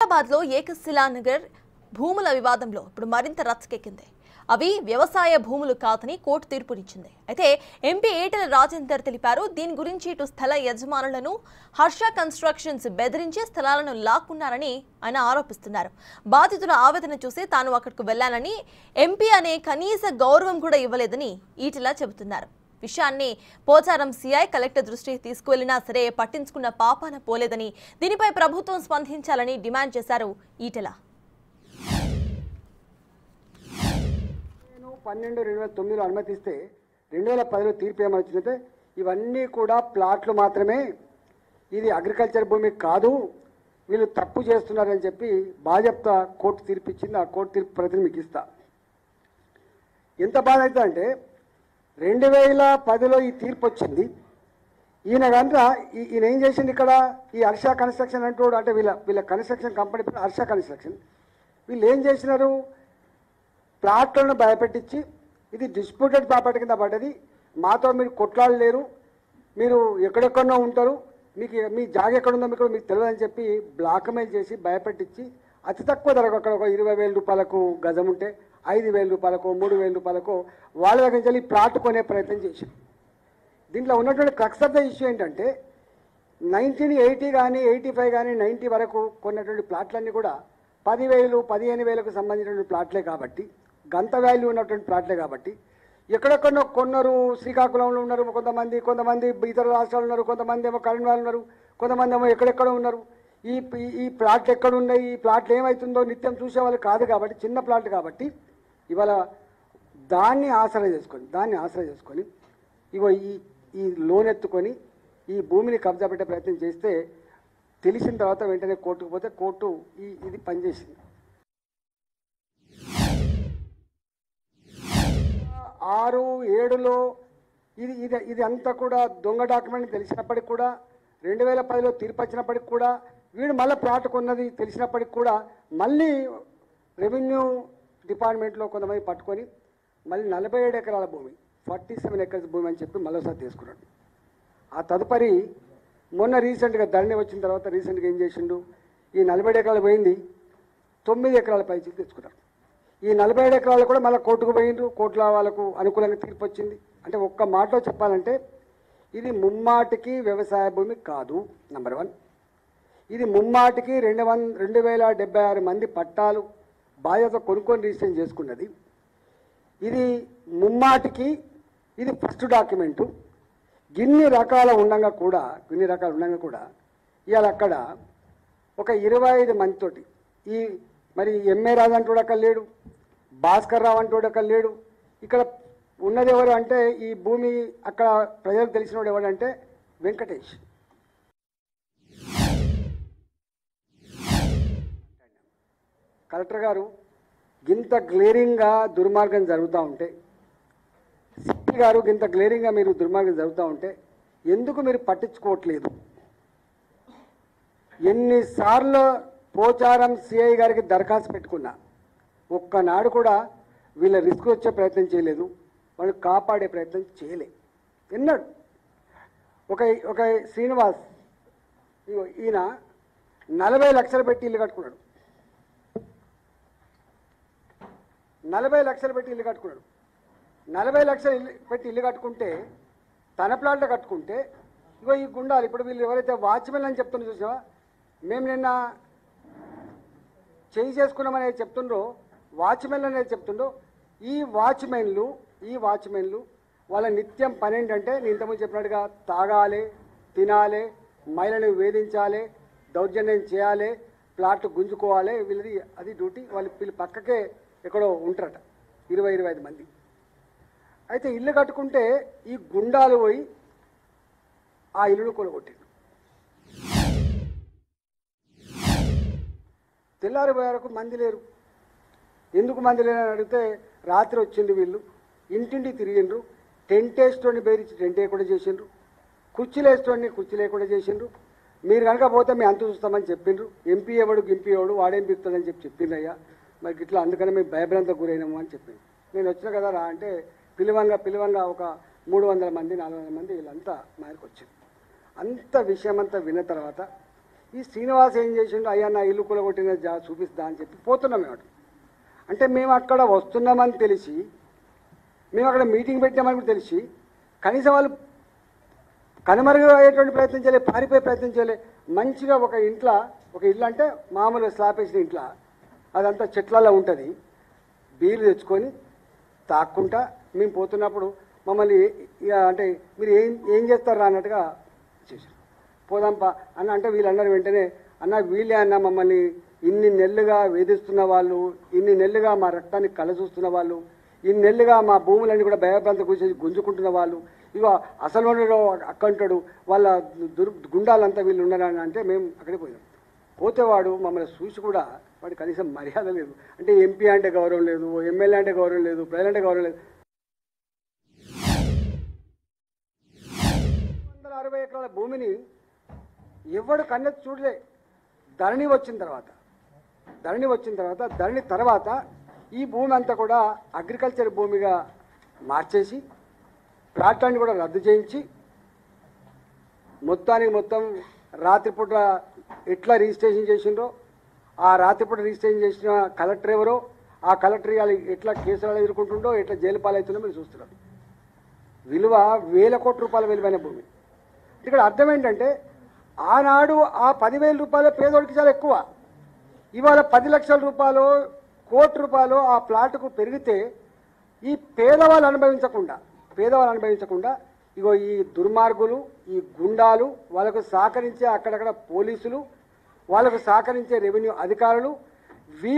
హైదరాబాద్ లో ఏకశిలానగర్ భూముల వివాదంలో ఇప్పుడు మరింత రచ్చకెక్కింది. అవి వ్యవసాయ భూములు కాదని కోర్టు తీర్పునిచ్చింది. అయితే ఎంపీ ఈటెల రాజేందర్ తెలిపారు. దీని గురించి ఇటు స్థల యజమానులను హర్ష కన్స్ట్రక్షన్స్ బెదిరించి స్థలాలను లాక్కున్నారని ఆయన ఆరోపిస్తున్నారు. బాధితుల ఆవేదన చూసి తాను అక్కడికి వెళ్లానని, ఎంపీ అనే కనీస గౌరవం కూడా ఇవ్వలేదని ఈటెల చెబుతున్నారు. విషయాన్ని పోచారం సిఐ కలెక్టర్ దృష్టికి తీసుకువెళ్లినా సరే పట్టించుకున్న పాపాన పోలేదని, దీనిపై ప్రభుత్వం స్పందించాలని డిమాండ్ చేశారు ఈటెల. 12/2009 అనుమతిస్తే 2010లో తీర్పు ఏమొచ్చిందంటే ఇవన్నీ కూడా ప్లాట్లు మాత్రమే, ఇది అగ్రికల్చర్ భూమి కాదు, వీళ్ళు తప్పు చేస్తున్నారని చెప్పి బాజప్తా కోర్టు తీర్పు ఇచ్చింది. ఆ కోర్టు తీర్పు ప్రతిని మీకు ఇస్తా. ఎంత బాధ అవుతుందంటే 2010లో ఈ తీర్పు వచ్చింది. ఈయన కనుక ఈయన ఏం చేసింది ఇక్కడ, ఈ హర్ష కన్స్ట్రక్షన్ అంటూ అంటే వీళ్ళ కన్స్ట్రక్షన్ కంపెనీ హర్ష కన్స్ట్రక్షన్, వీళ్ళు ఏం చేసినారు, ప్లాట్లను భయపెట్టించి ఇది డిస్ప్యూటెడ్ ప్రాపర్టీ కింద పడ్డది, మాతో మీరు కొట్లాడలేరు, మీరు ఎక్కడెక్కడో ఉంటారు, మీ జాగ ఎక్కడుందో మీకు తెలియదని చెప్పి బ్లాక్మెయిల్ చేసి భయపెట్టించి అతి తక్కువ ధరకు అక్కడ ఒక 20,000 రూపాయలకు గజం ఉంటే 5,000 రూపాయలకు 3,000 రూపాయలకు వాళ్ళ దగ్గర నుంచి ప్లాట్ కొనే ప్రయత్నం చేశారు. దీంట్లో ఉన్నటువంటి క్రక్స్ ఆఫ్ ద ఇష్యూ ఏంటంటే 1980 కానీ 85 కానీ 90 వరకు కొన్నటువంటి ప్లాట్లన్నీ కూడా 10,000 15,000కు సంబంధించినటువంటి ప్లాట్లే కాబట్టి, గంత వాల్యూ ఉన్నటువంటి ప్లాట్లే కాబట్టి ఎక్కడెక్కడో కొన్నారు. శ్రీకాకుళంలో ఉన్నారు కొంతమంది ఇతర రాష్ట్రాలు ఉన్నారు, కొంతమంది ఏమో కరీంనగర్ ఉన్నారు, కొంతమంది ఏమో ఎక్కడెక్కడో ఉన్నారు. ఈ ప్లాట్లు ఎక్కడున్నాయి, ఈ ప్లాట్లు ఏమవుతుందో నిత్యం చూసేవాళ్ళు కాదు కాబట్టి, చిన్న ప్లాట్ కాబట్టి ఇవాళ దాన్ని ఆసరా చేసుకొని ఇగో ఈ లోన్ ఎత్తుకొని ఈ భూమిని కబ్జా పెట్టే ప్రయత్నం చేస్తే తెలిసిన తర్వాత వెంటనే కోర్టుకు పోతే కోర్టు ఇది పనిచేసింది. 6-7లో ఇది అంతా కూడా దొంగ డాక్యుమెంట్ తెలిసినప్పటికి కూడా, 2010లో తీర్పు వచ్చినప్పటికి కూడా, వీడు మళ్ళీ ప్లాట్ కొన్నది తెలిసినప్పటికి కూడా మళ్ళీ రెవెన్యూ డిపార్ట్మెంట్లో కొంతమంది పట్టుకొని మళ్ళీ 47 ఎకరాల భూమి 47 ఎకర్స్ భూమి అని చెప్పి మళ్ళీసారి తీసుకున్నాడు. ఆ తదుపరి మొన్న రీసెంట్గా ధరణి వచ్చిన తర్వాత రీసెంట్గా ఏం చేసిండు, ఈ 47 ఎకరాలు పోయింది 9 ఎకరాల పైచి తెచ్చుకున్నారు. ఈ 47 ఎకరాలు కూడా మళ్ళీ కోర్టుకు పోయిండ్రు, కోర్టులో వాళ్ళకు అనుకూలంగా తీర్పు వచ్చింది. అంటే ఒక్క మాటలో చెప్పాలంటే ఇది ముమ్మాటికి వ్యవసాయ భూమి కాదు. నెంబర్ 1, ఇది ముమ్మాటికి 2,076 మంది పట్టాలు బాధ్యత కొనుక్కొని రిజిస్ట్రేషన్ చేసుకున్నది. ఇది ముమ్మాటికి ఇది ఫస్ట్ డాక్యుమెంటు. ఇన్ని రకాలు ఉండగా కూడా ఇవాళ అక్కడ ఒక 25 మందితోటి మరి ఎంఏ రాజు అంటూ అక్కడ లేడు, భాస్కర్ రావు అంటూ అక్కడ లేడు. ఇక్కడ ఉన్నది ఎవరు అంటే ఈ భూమి అక్కడ ప్రజలకు తెలిసినవాడు ఎవరంటే వెంకటేష్. కలెక్టర్ గారు గింత గ్లేరింగ్గా దుర్మార్గం జరుగుతూ ఉంటే, సిపి గారు గింత గ్లేరింగ్గా మీరు దుర్మార్గం జరుగుతూ ఉంటే ఎందుకు మీరు పట్టించుకోవట్లేదు? ఎన్నిసార్లు పోచారం సిఐ గారికి దరఖాస్తు పెట్టుకున్నా ఒక్కనాడు కూడా వీళ్ళ రిస్క్ వచ్చే ప్రయత్నం చేయలేదు, వాళ్ళు కాపాడే ప్రయత్నం చేయలేదు. ఎన్నాడు ఒక శ్రీనివాస్ ఈయన 40 లక్షలు పెట్టి ఇల్లు కట్టుకున్నాడు. 40 లక్షలు పెట్టి ఇల్లు కట్టుకున్నాడు. 40 లక్షలు పెట్టి ఇల్లు కట్టుకుంటే తన ప్లాట్లో కట్టుకుంటే ఇగో ఈ గుండాలు ఇప్పుడు వీళ్ళు ఎవరైతే వాచ్మెన్ అని చెప్తున్నా చూసావా, మేము నిన్న చేయి చేసుకున్నామనేది చెప్తుండ్రో, వాచ్మెన్లు అనేది చెప్తుండ్రో, ఈ వాచ్మెన్లు వాళ్ళ నిత్యం పని ఏంటంటే నేను ఇంతకుముందు చెప్పినట్టుగా తాగాలి, తినాలి, మహిళను వేధించాలి, దౌర్జన్యం చేయాలి, ప్లాట్లు గుంజుకోవాలి, వీళ్ళది అది డ్యూటీ. వీళ్ళు పక్కకే ఎక్కడో ఉంటారట 20-25 మంది. అయితే ఇల్లు కట్టుకుంటే ఈ గుండాలు పోయి ఆ ఇల్లును కొలగొట్టిండు. తెల్లారిపోయారకు మంది లేరు. ఎందుకు మంది లేరని అడిగితే రాత్రి వచ్చిండు, వీళ్ళు ఇంటింటి తిరిగిండ్రు, టెంట్ వేసుకొని బేరించి టెంట్ వేయకుండా చేసిండ్రు, కుర్చీలు వేసుకొని కుర్చీ లేకుండా చేసిండ్రు. మీరు కనుక పోతే మేము అంత చూస్తామని చెప్పిండ్రు. ఎంపీ ఎవడు గింపీ ఎవడు వాడేం పిలుస్తాడని చెప్పిండ్రయ్యా, మరి ఇట్లా అందుకనే మేము భయభ్రాంతకు గురైనాము అని చెప్పింది. నేను వచ్చిన కదా రా అంటే పిలువంగా ఒక 300 మంది 400 మంది వీళ్ళంతా మా దగ్గరికి వచ్చింది. అంత విషయం అంతా విన్న తర్వాత ఈ శ్రీనివాస్ ఏం చేసిండు, అయ్యా నా ఇల్లు కూలగొట్టిన చూపిస్తా అని చెప్పి పోతున్నాం మేము. అంటే మేము అక్కడ వస్తున్నామని తెలిసి, మేము అక్కడ మీటింగ్ పెట్టామని కూడా తెలిసి, కనీసం వాళ్ళు కనుమరుగు అయ్యేటువంటి ప్రయత్నం చేయలే, పారిపోయే ప్రయత్నం చేయలే. మంచిగా ఒక ఇంట్లో, ఒక ఇల్లు అంటే మామూలుగా స్లాబ్ వేసిన ఇంట్లో, అదంతా చెట్లలో ఉంటుంది, బీర్లు తెచ్చుకొని తాక్కుంటా మేము పోతున్నప్పుడు మమ్మల్ని ఇక అంటే మీరు ఏం చేస్తారా అన్నట్టుగా చేశారు. పోదాంపా అన్న అంటే వీళ్ళు అన్నారు వెంటనే, అన్న వీళ్ళే అన్న మమ్మల్ని ఇన్ని నెలలుగా వేధిస్తున్న వాళ్ళు, ఇన్ని నెలలుగా మా రక్తాన్ని కలచూస్తున్న వాళ్ళు, ఇన్ని నెలలుగా మా భూములన్నీ కూడా భయభ్రాంత కూర్చొని గుంజుకుంటున్న వాళ్ళు, ఇగో అసలు అక్కంటాడు వాళ్ళ గుండాలంతా వీళ్ళు ఉన్నారని అంటే మేము అక్కడికి పోయినాం. పోతే వాడు మమ్మల్ని చూసి కూడా వాడు కనీసం మర్యాద లేదు. అంటే ఎంపీ అంటే గౌరవం లేదు, ఎమ్మెల్యే అంటే గౌరవం లేదు, ప్రజలు అంటే గౌరవం లేదు. 160 ఎకరాల భూమిని ఎవడు కన్నెత్తి చూడలే. ధరణి వచ్చిన తర్వాత ఈ భూమి అంతా కూడా అగ్రికల్చర్ భూమిగా మార్చేసి ప్లాట్లన్నీ కూడా రద్దు చేయించి మొత్తం రాత్రిపూట ఎట్లా రిజిస్ట్రేషన్ చేసిండ్రో, ఆ రాత్రిపూట రిజిస్ట్రేషన్ చేసిన కలెక్టర్ ఎవరో, ఆ కలెక్టర్ ఎట్లా కేసులు ఎదుర్కొంటుండో, ఎట్లా జైలు పాలవుతుందో మీరు చూస్తున్నారు. విలువ 1000 కోట్ల రూపాయల విలువైన భూమి. ఇక్కడ అర్థం ఏంటంటే, ఆనాడు ఆ 10,000 రూపాయలు పేదోడికి చాలా ఎక్కువ. ఇవాళ 10 లక్షల రూపాయలు, కోటి రూపాయలు ఆ ప్లాట్కు పెరిగితే ఈ పేదవాళ్ళు అనుభవించకుండా ఇగో ఈ దుర్మార్గులు, ఈ గుండాలు, వాళ్ళకు సహకరించే అక్కడక్కడ పోలీసులు, వాళ్ళకు సహకరించే రెవెన్యూ అధికారులు, వీళ్ళు